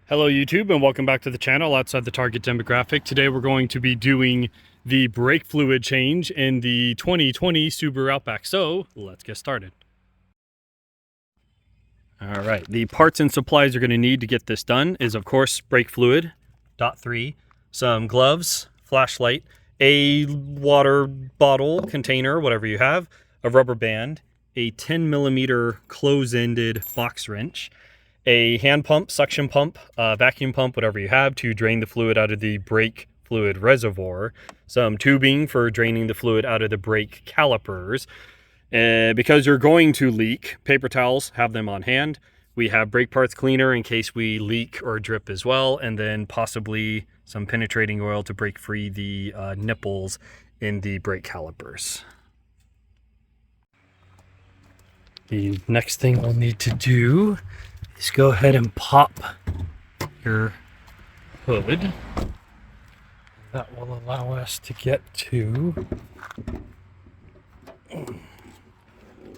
Hello YouTube and welcome back to the channel outside the target demographic. Today we're going to be doing the brake fluid change in the 2020 Subaru Outback. So let's get started. All right, the parts and supplies you're going to need to get this done is of course brake fluid, .3, some gloves, flashlight, a water bottle container, whatever you have, a rubber band, a 10mm close-ended box wrench, a hand pump, suction pump, vacuum pump, whatever you have to drain the fluid out of the brake fluid reservoir, some tubing for draining the fluid out of the brake calipers. Because you're going to leak, paper towels, have them on hand. We have brake parts cleaner in case we leak or drip as well, and then possibly some penetrating oil to break free the nipples in the brake calipers. The next thing we'll need to do is go ahead and pop your hood. That will allow us to get to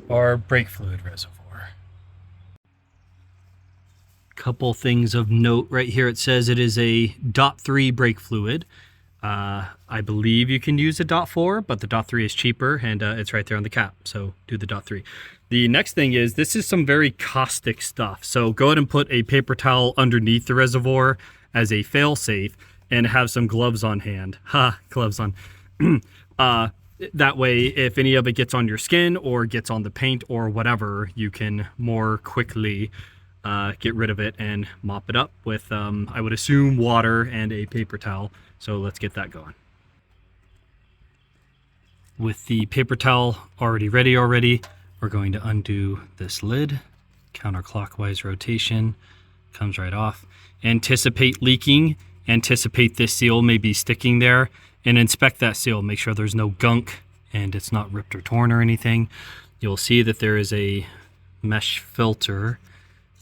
our brake fluid reservoir. Couple things of note right here. It says it is a .3 brake fluid. I believe you can use a .4, but the .3 is cheaper, and it's right there on the cap, so do the .3. The next thing is, this is some very caustic stuff, so go ahead and put a paper towel underneath the reservoir as a fail-safe, and have some gloves on hand. Gloves on. That way, if any of it gets on your skin, or gets on the paint, or whatever, you can more quickly get rid of it and mop it up with, I would assume, water and a paper towel. So let's get that going. With the paper towel already ready, we're going to undo this lid. Counterclockwise rotation, comes right off. Anticipate leaking, anticipate this seal may be sticking there, and inspect that seal. Make sure there's no gunk and it's not ripped or torn or anything. You'll see that there is a mesh filter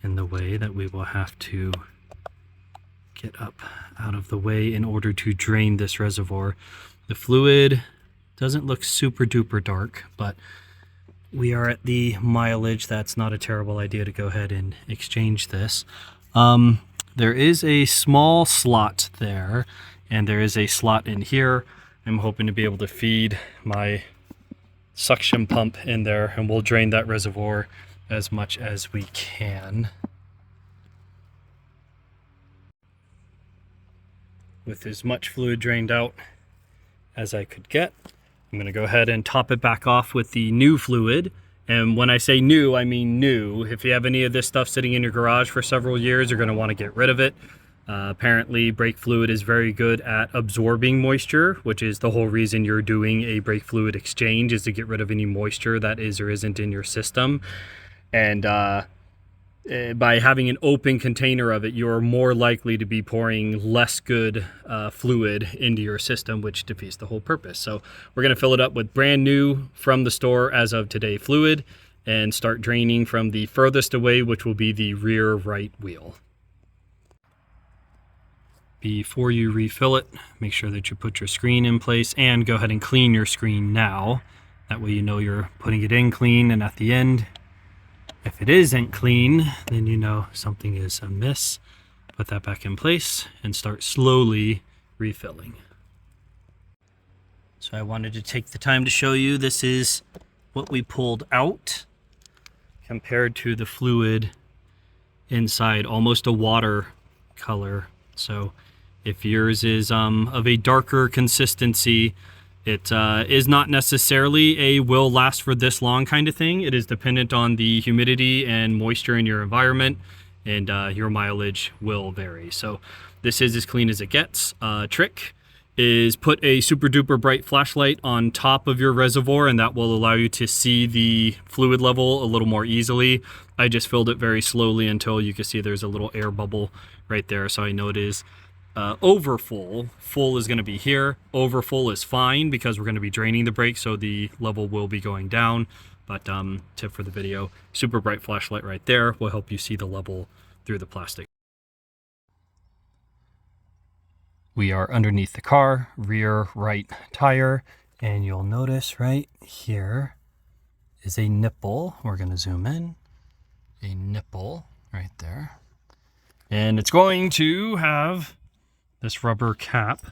in the way that we will have to get up out of the way in order to drain this reservoir. The fluid doesn't look super duper dark, but we are at the mileage that's not a terrible idea to go ahead and exchange this. There is a small slot there, and there is a slot in here. I'm hoping to be able to feed my suction pump in there, and we'll drain that reservoir as much as we can. With as much fluid drained out as I could get, I'm going to go ahead and top it back off with the new fluid. And when I say new, I mean new. If you have any of this stuff sitting in your garage for several years, you're going to want to get rid of it. Apparently, brake fluid is very good at absorbing moisture, which is the whole reason you're doing a brake fluid exchange, is to get rid of any moisture that is or isn't in your system. And by having an open container of it, you're more likely to be pouring less good fluid into your system, which defeats the whole purpose. So we're going to fill it up with brand new from the store as of today fluid, and start draining from the furthest away, which will be the rear right wheel. Before you refill it, make sure that you put your screen in place, and go ahead and clean your screen now. That way you know you're putting it in clean, and at the end, if it isn't clean, then you know something is amiss. Put that back in place and start slowly refilling. So I wanted to take the time to show you, this is what we pulled out compared to the fluid inside, almost a water color. So if yours is of a darker consistency, it is not necessarily a will last for this long kind of thing. It is dependent on the humidity and moisture in your environment, and your mileage will vary. So this is as clean as it gets. Trick is put a super duper bright flashlight on top of your reservoir, and that will allow you to see the fluid level a little more easily. I just filled it very slowly until you can see there's a little air bubble right there, so I know it is over full. Full is going to be here. Over full is fine because we're going to be draining the brake, so the level will be going down. But tip for the video, super bright flashlight right there will help you see the level through the plastic. We are underneath the car, rear right tire, and you'll notice right here is a nipple. We're going to zoom in. A nipple right there. And it's going to have this rubber cap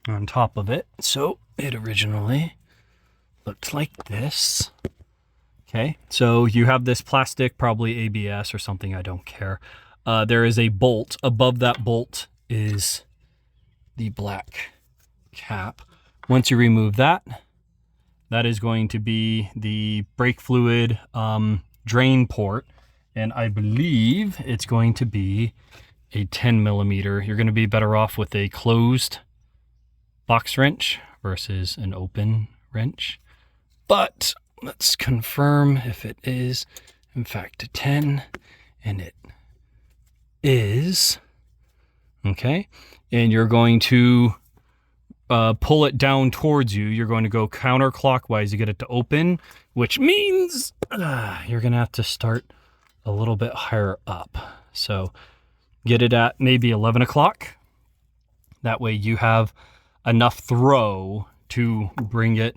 on top of it. So it originally looked like this. Okay, so you have this plastic, probably ABS or something, I don't care. There is a bolt. Above that bolt is the black cap. Once you remove that, that is going to be the brake fluid drain port. And I believe it's going to be a 10 millimeter. You're going to be better off with a closed box wrench versus an open wrench. But let's confirm if it is in fact a 10, and it is. Okay, and you're going to pull it down towards you. You're going to go counterclockwise to get it to open, which means you're going to have to start a little bit higher up. So get it at maybe 11 o'clock. That way you have enough throw to bring it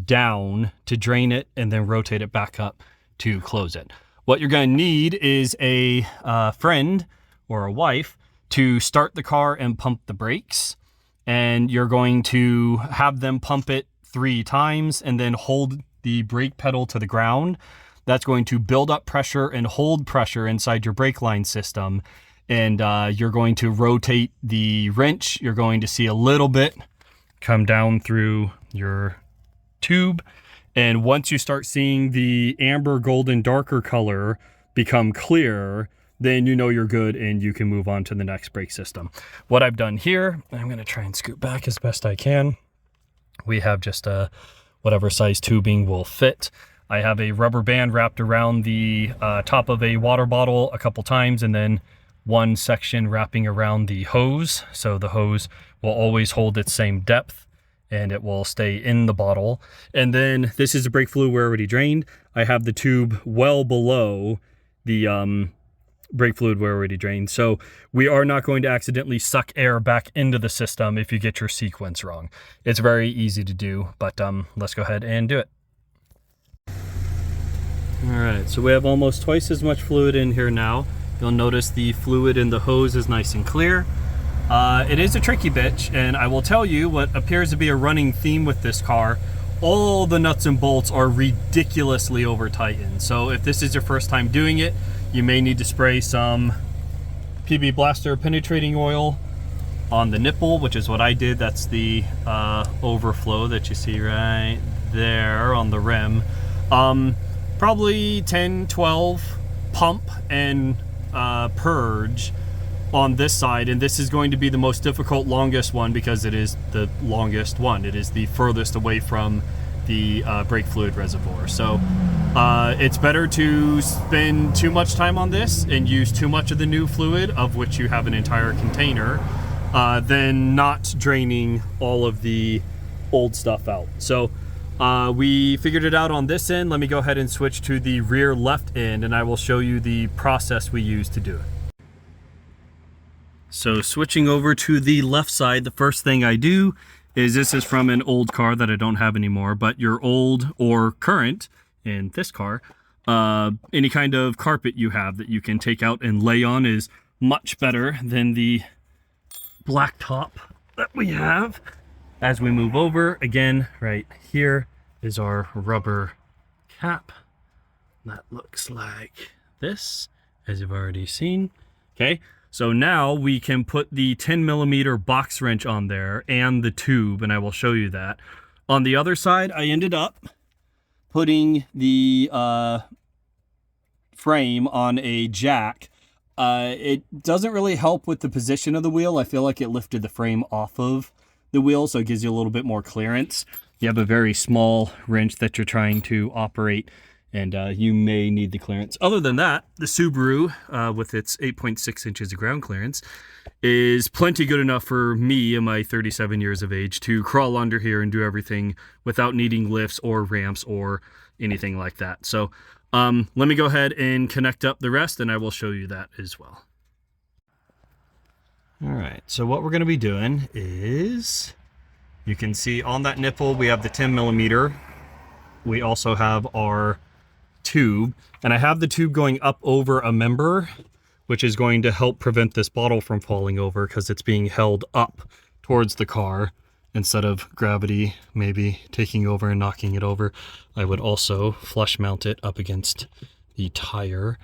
down to drain it and then rotate it back up to close it. What you're going to need is a friend or a wife to start the car and pump the brakes. And you're going to have them pump it 3 times and then hold the brake pedal to the ground. That's going to build up pressure and hold pressure inside your brake line system. And you're going to rotate the wrench. You're going to see a little bit come down through your tube. And once you start seeing the amber, golden, darker color become clear, then you know you're good and you can move on to the next brake system. What I've done here, I'm going to try and scoot back as best I can. We have just whatever size tubing will fit. I have a rubber band wrapped around the top of a water bottle a couple times, and then one section wrapping around the hose. So the hose will always hold its same depth and it will stay in the bottle. And then this is the brake fluid we're already drained. I have the tube well below the brake fluid we're already drained. So we are not going to accidentally suck air back into the system if you get your sequence wrong. It's very easy to do, but let's go ahead and do it. All right, so we have almost twice as much fluid in here now. You'll notice the fluid in the hose is nice and clear. It is a tricky bitch, and I will tell you what appears to be a running theme with this car. All the nuts and bolts are ridiculously over tightened. So if this is your first time doing it, you may need to spray some PB Blaster penetrating oil on the nipple, which is what I did. That's the overflow that you see right there on the rim. Probably 10, 12 pump and purge on this side, and this is going to be the most difficult, longest one because it is the longest one. It is the furthest away from the brake fluid reservoir. So it's better to spend too much time on this and use too much of the new fluid, of which you have an entire container, than not draining all of the old stuff out. So we figured it out on this end. Let me go ahead and switch to the rear left end, and I will show you the process we use to do it. So switching over to the left side, the first thing I do is, this is from an old car that I don't have anymore, but your old or current, in this car, any kind of carpet you have that you can take out and lay on is much better than the black top that we have. As we move over, again, right here is our rubber cap. That looks like this, as you've already seen. Okay, so now we can put the 10 millimeter box wrench on there and the tube, and I will show you that. On the other side, I ended up putting the frame on a jack. It doesn't really help with the position of the wheel. I feel like it lifted the frame off of the wheel, so it gives you a little bit more clearance. You have a very small wrench that you're trying to operate, and you may need the clearance. Other than that, the Subaru, with its 8.6 inches of ground clearance, is plenty good enough for me in my 37 years of age to crawl under here and do everything without needing lifts or ramps or anything like that. So let me go ahead and connect up the rest, and I will show you that as well. All right, so what we're going to be doing is, you can see on that nipple we have the 10 millimeter. We also have our tube, and I have the tube going up over a member, which is going to help prevent this bottle from falling over because it's being held up towards the car instead of gravity maybe taking over and knocking it over. I would also flush mount it up against the tire.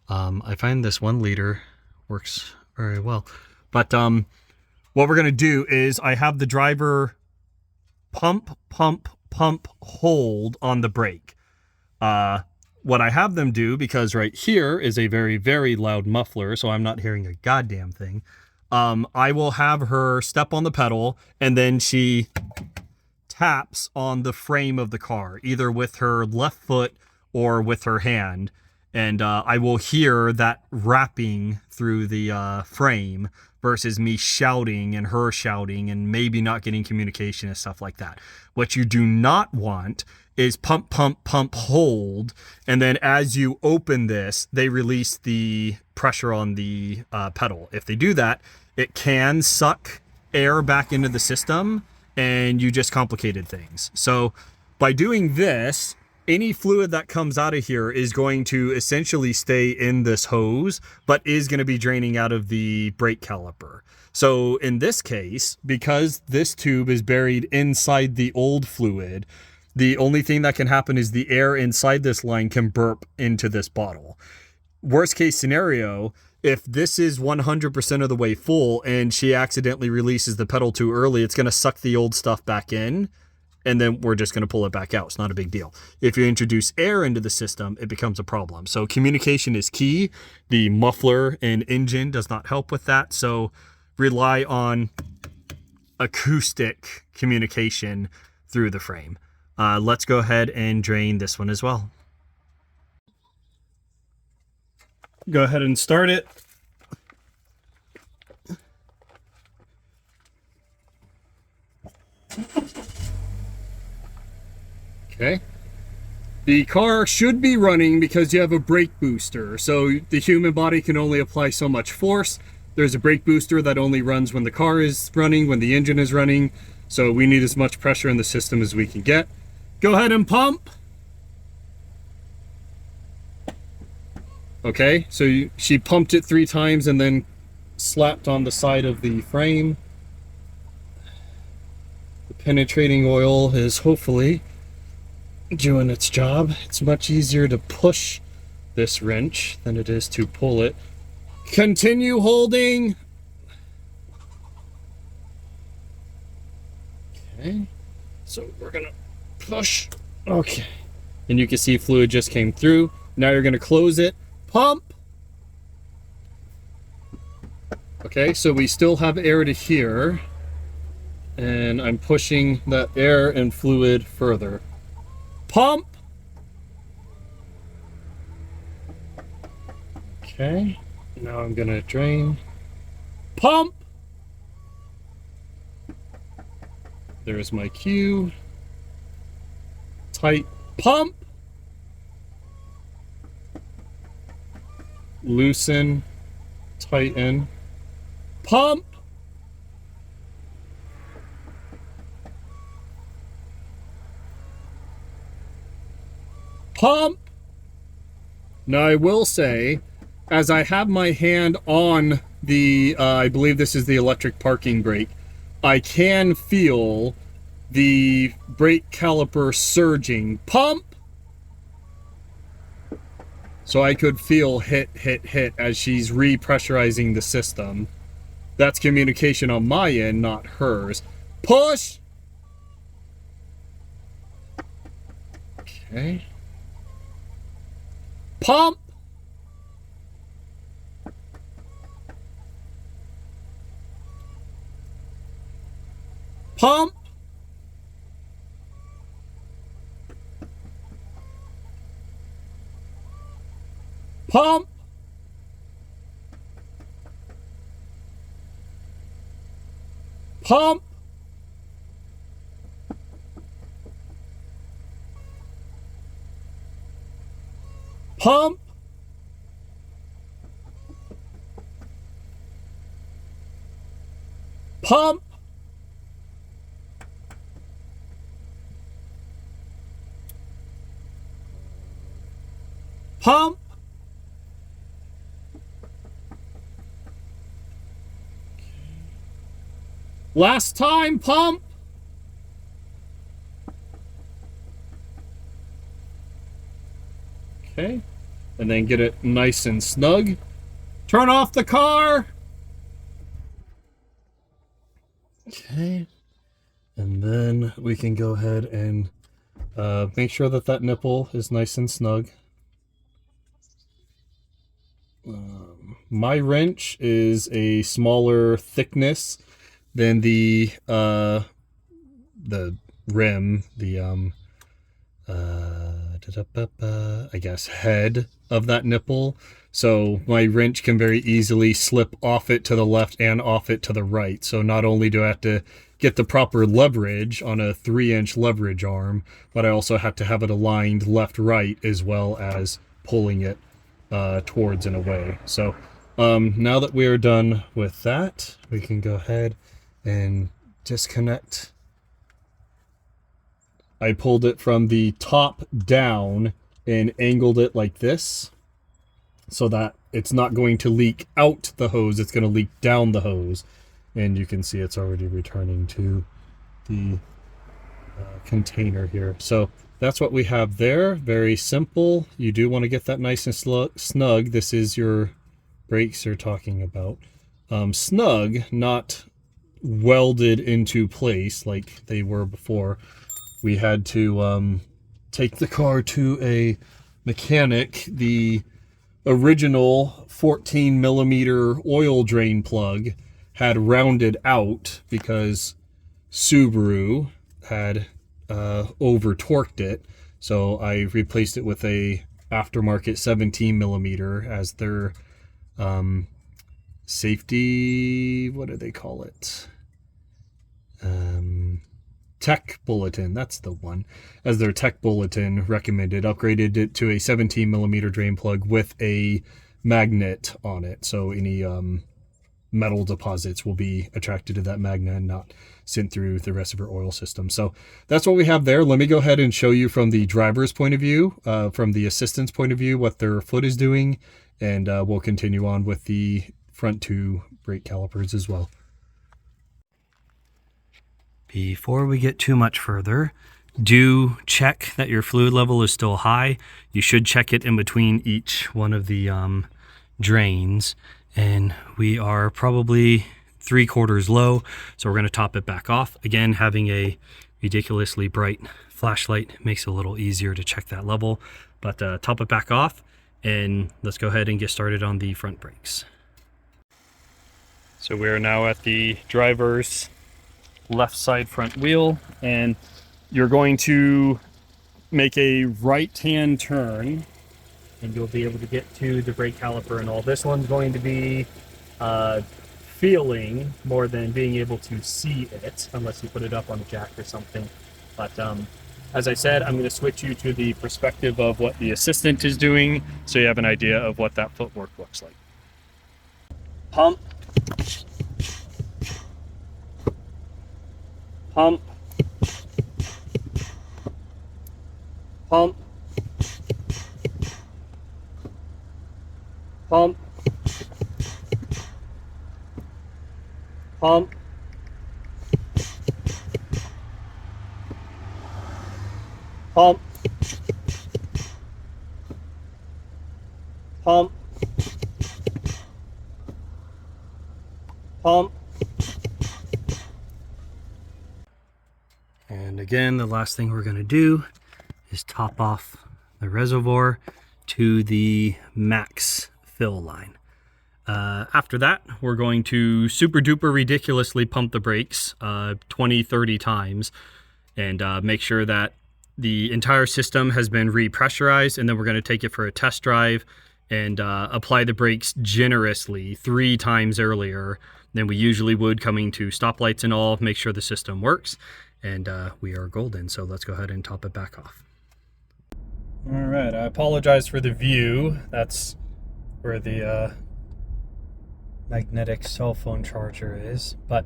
I find this 1 liter works very well. But what we're going to do is I have the driver pump, hold on the brake. What I have them do, because right here is a very, very loud muffler, so I'm not hearing a goddamn thing. I will have her step on the pedal, and then she taps on the frame of the car, either with her left foot or with her hand. And I will hear that rapping through the frame versus me shouting and her shouting and maybe not getting communication and stuff like that. What you do not want is pump, hold. And then as you open this, they release the pressure on the pedal. If they do that, it can suck air back into the system and you just complicated things. So by doing this, any fluid that comes out of here is going to essentially stay in this hose, but is going to be draining out of the brake caliper. So in this case, because this tube is buried inside the old fluid, the only thing that can happen is the air inside this line can burp into this bottle. Worst case scenario, if this is 100% of the way full and she accidentally releases the pedal too early, it's going to suck the old stuff back in. And then we're just going to pull it back out. It's not a big deal. If you introduce air into the system, it becomes a problem. So communication is key. The muffler and engine does not help with that. So rely on acoustic communication through the frame. Let's go ahead and drain this one as well. Go ahead and start it. Okay. The car should be running because you have a brake booster. So the human body can only apply so much force. There's a brake booster that only runs when the car is running, when the engine is running. So we need as much pressure in the system as we can get. Go ahead and pump. Okay, so she pumped it 3 times and then slapped on the side of the frame. The penetrating oil is hopefully doing its job. It's much easier to push this wrench than it is to pull it. Continue holding. Okay, so we're gonna push. Okay, and you can see fluid just came through. Now you're gonna close it. Pump. Okay, so we still have air to here, and I'm pushing that air and fluid further. Pump. Okay, now I'm gonna drain. Pump. There's my cue. Tight. Pump. Loosen. Tighten. Pump. Pump. Now I will say, as I have my hand on the, I believe this is the electric parking brake, I can feel the brake caliper surging. Pump. So I could feel hit as she's repressurizing the system. That's communication on my end, not hers. Push. Okay. Pump. Pump. Pump. Pump. Pump. Pump. Pump. Last time, pump. Okay, and then get it nice and snug. Turn off the car. Okay, and then we can go ahead and make sure that that nipple is nice and snug. My wrench is a smaller thickness than the rim, I guess head of that nipple. So my wrench can very easily slip off it to the left and off it to the right. So not only do I have to get the proper leverage on a 3-inch leverage arm, but I also have to have it aligned left-right as well as pulling it towards and away. So now that we are done with that, we can go ahead and disconnect. I pulled it from the top down and angled it like this so that it's not going to leak out the hose, it's going to leak down the hose. And you can see it's already returning to the container here. So that's what we have there. Very simple. You do want to get that nice and snug. This is your brakes you're talking about. Snug, not welded into place like they were before. We had to take the car to a mechanic. The original 14 millimeter oil drain plug had rounded out because Subaru had over torqued it. So I replaced it with a aftermarket 17 millimeter as their safety, what do they call it? Tech bulletin, that's the one. As their tech bulletin recommended, upgraded it to a 17 millimeter drain plug with a magnet on it. So any metal deposits will be attracted to that magnet and not sent through the rest of your oil system. So that's what we have there. Let me go ahead and show you from the driver's point of view, from the assistant's point of view, what their foot is doing. And we'll continue on with the front 2 brake calipers as well. Before we get too much further, do check that your fluid level is still high. You should check it in between each one of the drains. And we are probably 3/4 low, so we're going to top it back off. Again, having a ridiculously bright flashlight makes it a little easier to check that level. But top it back off, and let's go ahead and get started on the front brakes. So we are now at the driver's left side front wheel, and you're going to make a right-hand turn and you'll be able to get to the brake caliper and all. This one's going to be feeling more than being able to see it, unless you put it up on a jack or something. But as I said, I'm going to switch you to the perspective of what the assistant is doing, so you have an idea of what that footwork looks like. Pump. Pump. Pump. Pump. Pump. Pump. Pump. Pump. And again, the last thing we're going to do is top off the reservoir to the max fill line. After that, we're going to super duper ridiculously pump the brakes 20-30 times and make sure that the entire system has been repressurized, and then we're going to take it for a test drive and apply the brakes generously 3 times earlier than we usually would, coming to stoplights and all, make sure the system works, and we are golden. So let's go ahead and top it back off. All right, I apologize for the view. That's where the magnetic cell phone charger is, but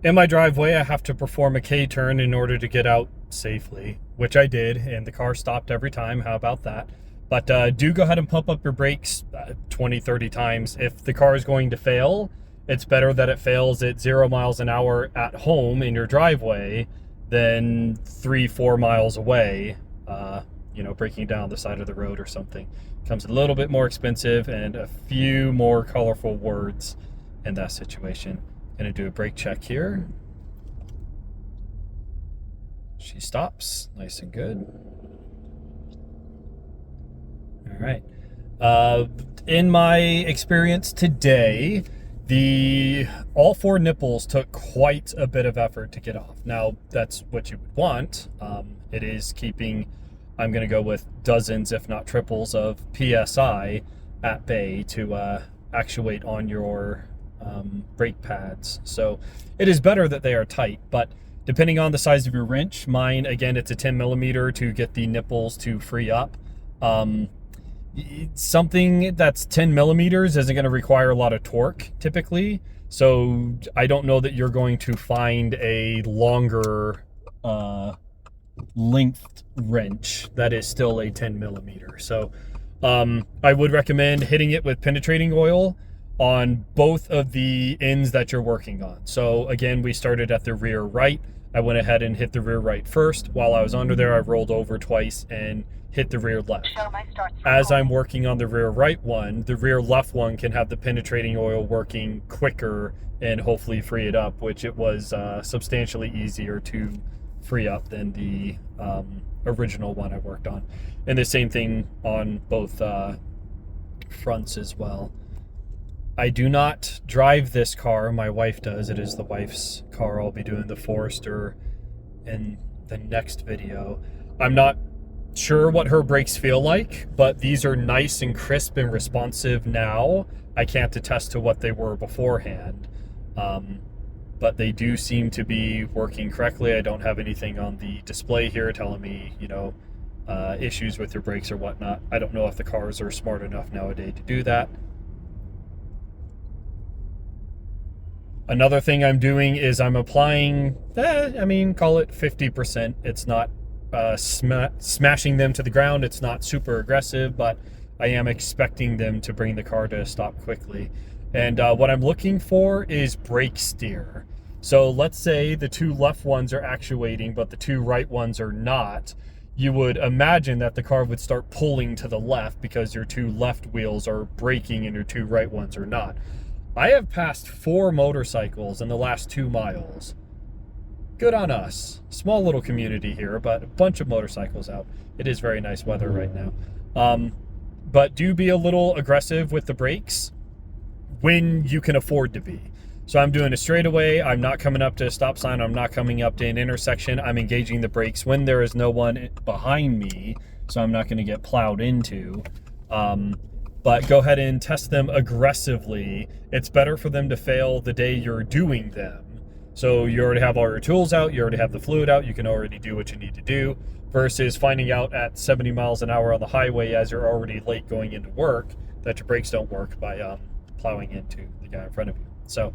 in my driveway I have to perform a K-turn in order to get out safely, which I did, and the car stopped every time. How about that? But do go ahead and pump up your brakes 20-30 times. If the car is going to fail it's better that it fails at 0 miles an hour at home in your driveway than 3-4 miles away, you know, breaking down the side of the road or something. Comes a little bit more expensive and a few more colorful words in that situation. Gonna do a brake check here. She stops, nice and good. All right. In my experience today, all 4 nipples took quite a bit of effort to get off. Now, that's what you would want. It is keeping, I'm going to go with dozens, if not triples, of PSI at bay to actuate on your brake pads. So it is better that they are tight, but depending on the size of your wrench, mine, again, it's a 10 millimeter to get the nipples to free up. Something that's 10 millimeters isn't going to require a lot of torque typically, so I don't know that you're going to find a longer length wrench that is still a 10 millimeter. So I would recommend hitting it with penetrating oil on both of the ends that you're working on. So again, we started at the rear right. I went ahead and hit the rear right first. While I was under there, I rolled over twice and hit the rear left. As I'm working on the rear right one, the rear left one can have the penetrating oil working quicker and hopefully free it up, which it was substantially easier to free up than the original one I worked on. And the same thing on both fronts as well. I do not drive this car, my wife does. It is the wife's car. I'll be doing the Forester in the next video. I'm not sure what her brakes feel like, but these are nice and crisp and responsive now. I can't attest to what they were beforehand, but they do seem to be working correctly. I don't have anything on the display here telling me, you know, issues with your brakes or whatnot. I don't know if the cars are smart enough nowadays to do that. Another thing I'm doing is I'm applying, call it 50%. It's not smashing them to the ground. It's not super aggressive, but I am expecting them to bring the car to a stop quickly. And what I'm looking for is brake steer. So let's say the 2 left ones are actuating, but the 2 right ones are not. You would imagine that the car would start pulling to the left because your 2 left wheels are braking and your 2 right ones are not. I have passed 4 motorcycles in the last 2 miles. Good on us. Small little community here, but a bunch of motorcycles out. It is very nice weather right now. But do be a little aggressive with the brakes when you can afford to be. So I'm doing a straightaway. I'm not coming up to a stop sign. I'm not coming up to an intersection. I'm engaging the brakes when there is no one behind me, so I'm not going to get plowed into. But go ahead and test them aggressively. It's better for them to fail the day you're doing them. So you already have all your tools out, you already have the fluid out, you can already do what you need to do, versus finding out at 70 miles an hour on the highway as you're already late going into work that your brakes don't work by plowing into the guy in front of you. So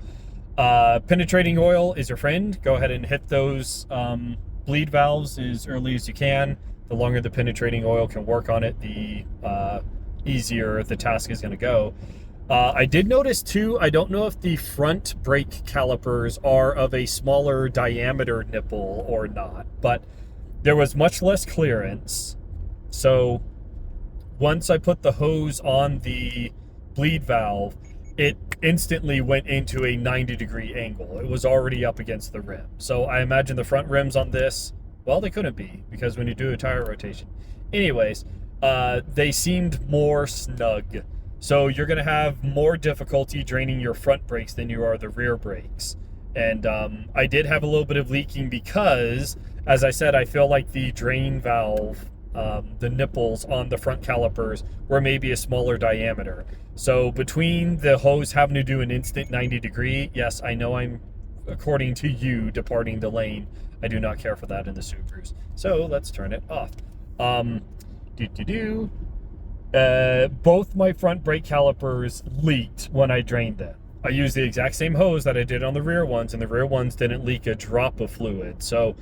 penetrating oil is your friend. Go ahead and hit those bleed valves as early as you can. The longer the penetrating oil can work on it, the easier the task is going to go. I did notice too, I don't know if the front brake calipers are of a smaller diameter nipple or not, but there was much less clearance. So once I put the hose on the bleed valve, it instantly went into a 90-degree angle. It was already up against the rim. So I imagine the front rims on this, well, they couldn't be, because when you do a tire rotation. Anyways, they seemed more snug. So you're going to have more difficulty draining your front brakes than you are the rear brakes. And I did have a little bit of leaking because, as I said, I feel like the drain valve, the nipples on the front calipers were maybe a smaller diameter. So between the hose having to do an instant 90-degree, yes, I know I'm, according to you, departing the lane. I do not care for that in the Subarus. So let's turn it off. Both my front brake calipers leaked when I drained them. I used the exact same hose that I did on the rear ones, and the rear ones didn't leak a drop of fluid. So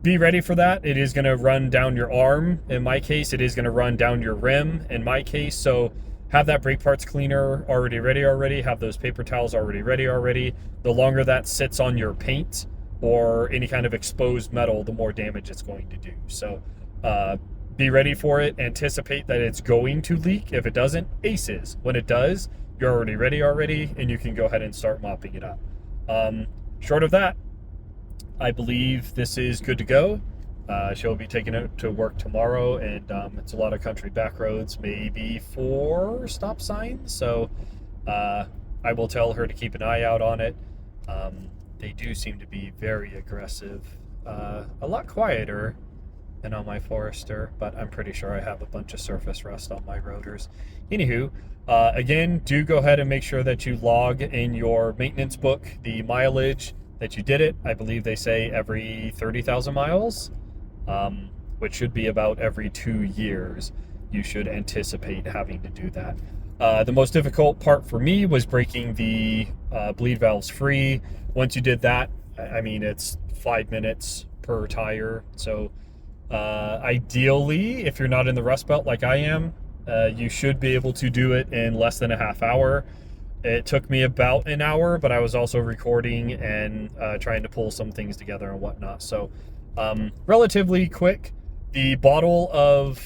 be ready for that. It is going to run down your arm. In my case, it is going to run down your rim. In my case, so have that brake parts cleaner already ready, have those paper towels already ready. The longer that sits on your paint or any kind of exposed metal, the more damage it's going to do. So be ready for it. Anticipate that it's going to leak. If it doesn't, aces. When it does, you're already ready, and you can go ahead and start mopping it up. Short of that, I believe this is good to go. She'll be taking it to work tomorrow, and it's a lot of country back roads, maybe 4 stop signs. So I will tell her to keep an eye out on it. They do seem to be very aggressive, a lot quieter than on my Forester, but I'm pretty sure I have a bunch of surface rust on my rotors. Anywho, again, do go ahead and make sure that you log in your maintenance book the mileage that you did it. I believe they say every 30,000 miles, which should be about every 2 years. You should anticipate having to do that. The most difficult part for me was breaking the bleed valves free. Once you did that, I mean, it's 5 minutes per tire. So ideally, if you're not in the Rust Belt like I am, you should be able to do it in less than a half hour. It took me about an hour, but I was also recording and trying to pull some things together and whatnot. So relatively quick. The bottle of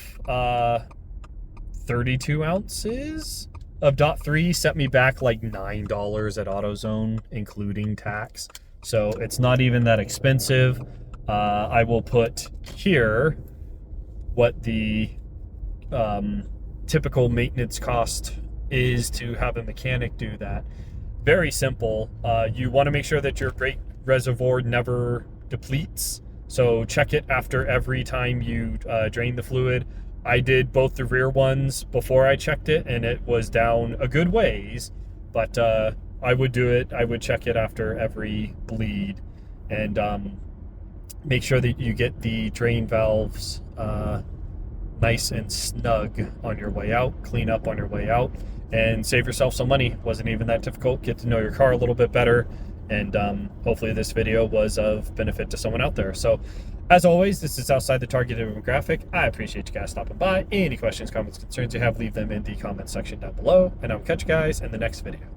32 ounces of .3 set me back like $9 at AutoZone, including tax. So it's not even that expensive. I will put here what the typical maintenance cost is to have a mechanic do that. Very simple. You want to make sure that your brake reservoir never depletes. So check it after every time you drain the fluid. I did both the rear ones before I checked it, and it was down a good ways, but I would do it. I would check it after every bleed, and make sure that you get the drain valves nice and snug on your way out, clean up on your way out, and save yourself some money. Wasn't even that difficult. Get to know your car a little bit better, and hopefully this video was of benefit to someone out there. So as always, this is outside the targeted demographic. I appreciate you guys stopping by. Any questions, comments, concerns you have, leave them in the comment section down below, and I will catch you guys in the next video.